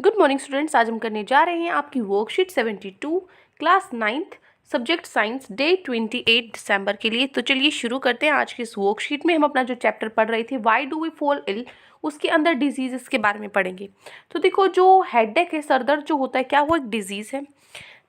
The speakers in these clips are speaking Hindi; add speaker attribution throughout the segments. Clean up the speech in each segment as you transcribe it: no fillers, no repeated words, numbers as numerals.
Speaker 1: Good morning students. आज हम करने जा रहे हैं आपकी worksheet 72 class 9th subject science day 28 दिसंबर के लिए। तो चलिए शुरू करते हैं। आज की इस वर्कशीट में हम अपना जो चैप्टर पढ़ रहे थे why do we fall ill, उसके अंदर डिजीज़ के बारे में पढ़ेंगे। तो देखो, जो हेडेक है, सरदर्द जो होता है, क्या वो एक डिजीज़ है?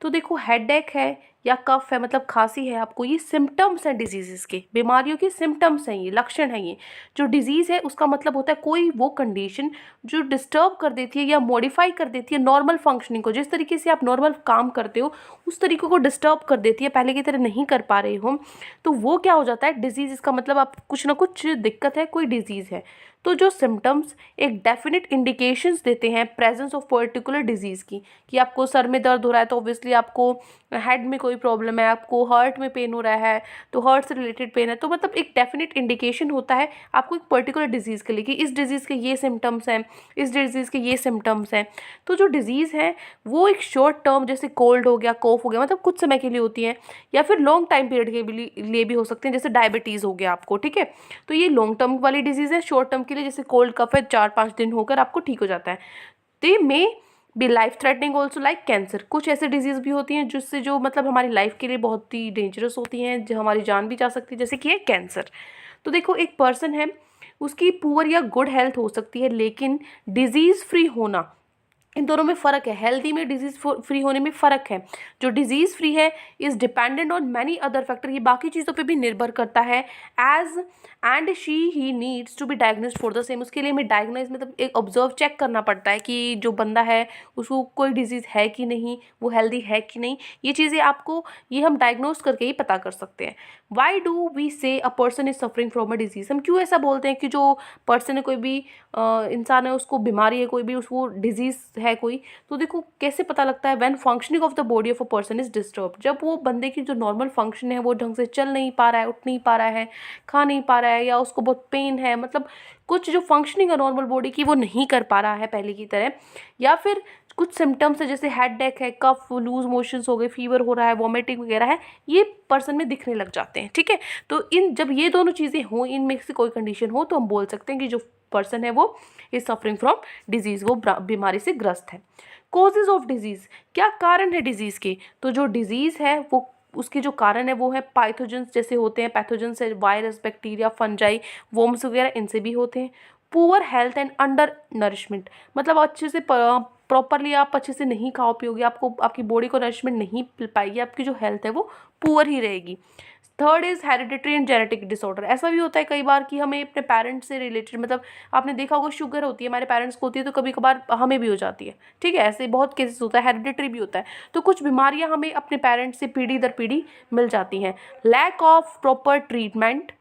Speaker 1: तो देखो, हेडेक है या कफ है, मतलब खांसी है आपको, ये सिम्टम्स हैं डिजीज़ के, बीमारियों के सिम्टम्स हैं, ये लक्षण हैं। ये जो डिजीज़ है उसका मतलब होता है कोई वो कंडीशन जो डिस्टर्ब कर देती है या मॉडिफाई कर देती है नॉर्मल फंक्शनिंग को। जिस तरीके से आप नॉर्मल काम करते हो उस तरीके को डिस्टर्ब कर देती है, पहले की तरह नहीं कर पा रहे हो, तो वो क्या हो जाता है डिजीज़। इसका मतलब आप कुछ ना कुछ दिक्कत है, कोई डिजीज़ है। तो जो सिम्टम्स एक डेफिनेट इंडिकेशंस देते हैं प्रेजेंस ऑफ पर्टिकुलर डिजीज़ की, कि आपको सर में दर्द हो रहा है तो ऑब्वियसली आपको हेड में कोई प्रॉब्लम है, आपको हार्ट में पेन हो रहा है तो हार्ट से रिलेटेड पेन है। तो मतलब एक डेफिनेट इंडिकेशन होता है आपको एक पर्टिकुलर डिजीज़ के लिए कि इस डिजीज़ के ये सिम्टम्स हैं, इस डिजीज़ के ये सिम्टम्स हैं। तो जो डिजीज़ है वो एक शॉर्ट टर्म, जैसे कोल्ड हो गया, कॉफ हो गया, मतलब कुछ समय के लिए होती हैं, या फिर लॉन्ग टाइम पीरियड के लिए भी हो सकते हैं, जैसे डायबिटीज़ हो गया आपको। ठीक है, तो ये लॉन्ग टर्म वाली डिजीज़ है। शॉर्ट टर्म के लिए जैसे कोल्ड कफ है, 4-5 दिन होकर आपको ठीक हो जाता है। They may be life threatening also like cancer. कुछ ऐसे डिजीज़ भी होती हैं जिससे जो मतलब हमारी लाइफ के लिए बहुत ही डेंजरस होती हैं, जो हमारी जान भी जा सकती है, जैसे कि है कैंसर। तो देखो, एक पर्सन है, उसकी पुअर या गुड हेल्थ हो सकती है, लेकिन डिजीज़ फ्री होना, इन दोनों में फ़र्क है। हेल्दी में डिजीज़ फ्री होने में फ़र्क है। जो डिजीज़ फ्री है is dependent on many other factor, ये बाकी चीज़ों पे भी निर्भर करता है। Age and she he needs to be diagnosed for the same. उसके लिए हमें डायग्नोज मतलब एक ऑब्जर्व चेक करना पड़ता है कि जो बंदा है उसको कोई डिजीज़ है कि नहीं, वो हेल्दी है कि नहीं। ये चीज़ें आपको, ये हम डायग्नोज करके ही पता कर सकते हैं। वाई डू वी से a person is suffering from a disease? हम क्यों ऐसा बोलते हैं कि जो पर्सन है, कोई भी इंसान है, उसको बीमारी है, कोई भी उसको डिजीज़ है कोई? तो देखो कैसे पता लगता है, when functioning of the body of a person is disturb, जब वो बंदे की जो नॉर्मल फंक्शन है वो ढंग से चल नहीं पा रहा है, उठ नहीं पा रहा है, खा नहीं पा रहा है, या उसको बहुत पेन है, मतलब कुछ जो फंक्शनिंग है नॉर्मल बॉडी की वो नहीं कर पा रहा है पहले की तरह। या फिर कुछ सिम्टम्स है, जैसे हेडेक है, कफ, लूज मोशंस हो गए, फीवर हो रहा है, वॉमिटिंग वगैरह है, ये पर्सन में दिखने लग जाते हैं। ठीक है, तो इन जब ये दोनों चीज़ें हों, इनमें से कोई कंडीशन हो, तो हम बोल सकते हैं कि जो पर्सन है वो इज सफरिंग फ्रॉम डिजीज़, वो बीमारी से ग्रस्त है। कॉजेज ऑफ डिजीज़, क्या कारण है डिजीज़ के? तो जो डिजीज़ है वो, उसके जो कारण है वो है पाइथोजेंस, जैसे होते हैं पैथोजेंस है, वायरस, बैक्टीरिया, फंजाई, वोम्स वगैरह, इनसे भी होते हैं। Poor health and under nourishment, मतलब अच्छे से प्रॉपरली आप अच्छे से नहीं खा पियोगे, आपको आपकी बॉडी को नरिशमेंट नहीं मिल पाएगी, आपकी जो हेल्थ है वो पुअर ही रहेगी। Third is hereditary and genetic disorder. ऐसा भी होता है कई बार कि हमें अपने पेरेंट्स से रिलेटेड, मतलब आपने देखा होगा शुगर होती है, हमारे पेरेंट्स को होती है, तो कभी कभार हमें भी हो जाती है। ठीक है, ऐसे बहुत केसेस होता है, हेरिडिटरी भी होता है। तो कुछ बीमारियां हमें अपने पेरेंट्स से पीढ़ी दर पीढ़ी मिल जाती हैं। Lack of proper treatment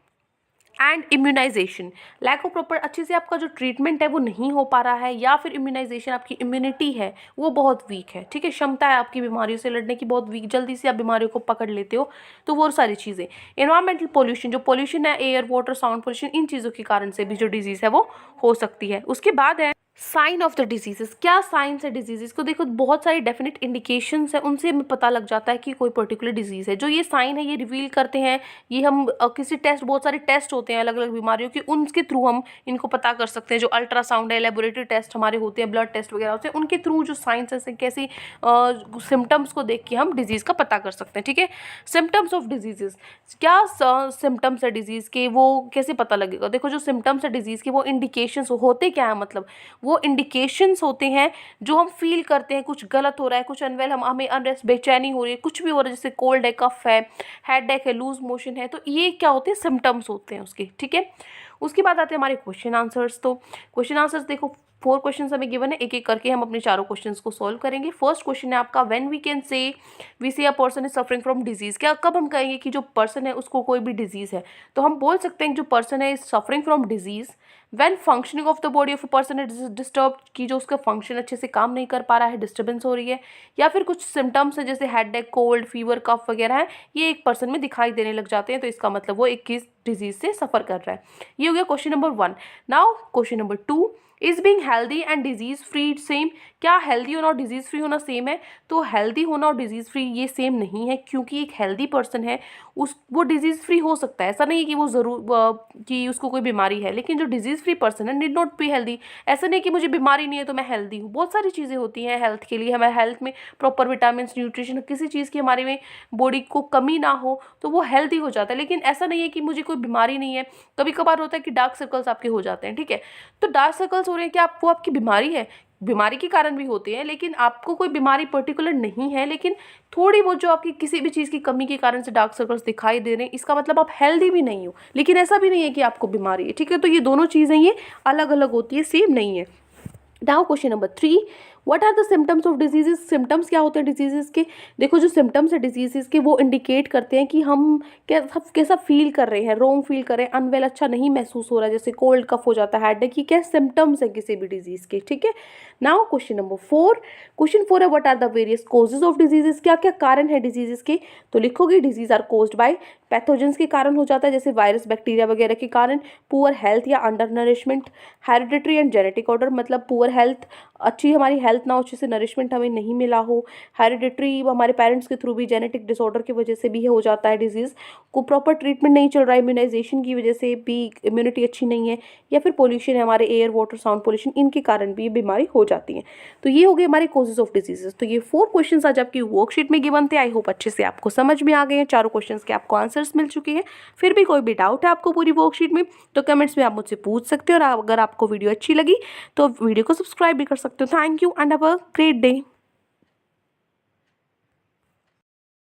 Speaker 1: and immunisation, lack of proper, अच्छे से आपका जो ट्रीटमेंट है वो नहीं हो पा रहा है, या फिर इम्यूनाइजेशन, आपकी इम्यूनिटी है वो बहुत वीक है। ठीक है, क्षमता है आपकी बीमारियों से लड़ने की बहुत वीक, जल्दी से आप बीमारियों को पकड़ लेते हो। तो वो सारी चीज़ें। एनवायरमेंटल पोल्यूशन, जो पोल्यूशन है, एयर, वाटर, साउंड पोल्यूशन, इन चीज़ों के कारण से भी जो डिजीज़ है वो हो सकती है। उसके बाद है साइन ऑफ द डिजीजेस। क्या साइंस है डिजीजेस को? देखो, बहुत सारी डेफिनेट इंडिकेशंस है, उनसे हमें पता लग जाता है कि कोई पर्टिकुलर डिजीज़ है। जो ये साइन है ये रिवील करते हैं, ये हम किसी टेस्ट, बहुत सारे टेस्ट होते हैं अलग अलग बीमारियों के, उनके थ्रू हम इनको पता कर सकते हैं। जो अल्ट्रासाउंड है, लेबोरेटरी टेस्ट हमारे होते हैं, ब्लड टेस्ट वगैरह होते हैं, उनके थ्रू जो साइंस है, कैसी सिम्टम्स को देख के हम डिजीज़ का पता कर सकते हैं। ठीक है, सिम्टम्स ऑफ डिजीजेस, क्या सिम्टम्स है डिजीज़ के, वो कैसे पता लगेगा? देखो, जो सिम्टम्स है डिजीज़ के वो इंडिकेशंस होते क्या है, मतलब वो इंडिकेशंस होते हैं जो हम फील करते हैं, कुछ गलत हो रहा है, कुछ अनवेल, हमें अनरेस्ट, बेचैनी हो रही है, कुछ भी हो रहा है, जैसे कोल्ड है, कफ है, हेडेक है, लूज मोशन है, तो ये क्या होते हैं, सिम्टम्स होते हैं उसके। ठीक है, उसके बाद आते हैं हमारे क्वेश्चन आंसर्स। तो क्वेश्चन आंसर्स देखो, 4 क्वेश्चन हमें गिवन है, एक एक करके हम अपने चारों क्वेश्चंस को सॉल्व करेंगे। फर्स्ट क्वेश्चन है आपका, व्हेन वी से a person is suffering from disease, क्या कब हम कहेंगे कि जो पर्सन है उसको कोई भी डिजीज है? तो हम बोल सकते हैं जो पर्सन है is suffering from disease when functioning of the body of a person is disturb, की जो उसका फंक्शन अच्छे से काम नहीं कर पा रहा है, डिस्टर्बेंस हो रही है, या फिर कुछ सिम्टम्स है जैसे हेडेक, कोल्ड, फीवर, कफ वगैरह है, ये एक पर्सन में दिखाई देने लग जाते हैं, तो इसका मतलब वो एक किस डिजीज से सफर कर रहा है। ये हो गया question number 1। Now question number 2, is being healthy and disease free same? क्या हेल्दी होना और डिजीज फ्री होना सेम है? तो हेल्दी होना और डिजीज फ्री ये सेम नहीं है, क्योंकि एक हेल्दी पर्सन है वो डिजीज फ्री हो सकता है, ऐसा नहीं है कि वो जरूर कि उसको कोई बीमारी है, लेकिन जो डिजीज फ्री पर्सन है नीड नॉट बी हेल्दी। ऐसा नहीं कि मुझे बीमारी नहीं है तो मैं हेल्दी हूँ, बहुत सारी चीज़ें होती हैं हेल्थ के लिए, हमारे हेल्थ में प्रॉपर विटामिन न्यूट्रिशन किसी चीज़ की हमारे में बॉडी को कमी ना हो तो वो हेल्दी हो जाता है। लेकिन ऐसा नहीं है कि मुझे कोई बीमारी नहीं है। कभी कभार होता है कि डार्क सर्कल्स आपके हो जाते हैं, ठीक है, तो डार्क सर्कल्स हो रहे हैं कि वो आपकी बीमारी है, बीमारी के कारण भी होते हैं, लेकिन आपको कोई बीमारी पर्टिकुलर नहीं है, लेकिन थोड़ी बहुत जो आपकी किसी भी चीज़ की कमी के कारण से डार्क सर्कल्स दिखाई दे रहे हैं, इसका मतलब आप हेल्दी भी नहीं हो, लेकिन ऐसा भी नहीं है कि आपको बीमारी है, ठीक है। तो ये दोनों चीज़ें ये अलग अलग होती है, सेम नहीं है। Now question number 3, what are the symptoms of diseases? Symptoms क्या होते हैं डिजीजेज के? देखो जो सिम्टम्स है डिजीजेज के वो इंडिकेट करते हैं कि हम कैसा फील कर रहे हैं, रॉन्ग फील कर रहे हैं, अनवेल, अच्छा नहीं महसूस हो रहा है, जैसे कोल्ड कफ हो जाता है, हेडेक, ये क्या सिम्टम्स है किसी भी डिजीज के, ठीक है। नाउ क्वेश्चन नंबर 4, क्वेश्चन 4 है what are the various causes of diseases? क्या क्या कारण है डिजीजेज के? तो लिखोगे disease are caused by pathogens के कारण हो जाता है, जैसे वायरस, बैक्टीरिया वगैरह के कारण, पुअर हेल्थ या under nourishment, hereditary and genetic order, मतलब पुअर हेल्थ, अच्छी हमारी हेल्थ ना हो, अच्छे से नरिशमेंट हमें नहीं मिला हो, हेरिडिटरी हमारे पेरेंट्स के थ्रू भी, जेनेटिक डिसऑर्डर की वजह से भी हो जाता है डिजीज़ को, प्रॉपर ट्रीटमेंट नहीं चल रहा है, इम्यूनाइजेशन की वजह से भी इम्यूनिटी अच्छी नहीं है, या फिर पोल्यूशन है हमारे एयर वाटर साउंड पोल्यूशन, इनके कारण भी ये बीमारी हो जाती है। तो ये हो गए हमारे कॉजेज ऑफ डिजीजेस। तो ये 4 क्वेश्चन आज आपकी वर्कशीट में गिवन थे। आई होप अच्छे से आपको समझ में आ गए हैं, चारों क्वेश्चन के आपको आंसर्स मिल चुके हैं। फिर भी कोई भी डाउट है आपको पूरी वर्कशीट में तो कमेंट्स में आप मुझसे पूछ सकते हो, और अगर आपको वीडियो अच्छी लगी तो वीडियो को सब्सक्राइब भी कर सकते हो। Thank you and have a great day.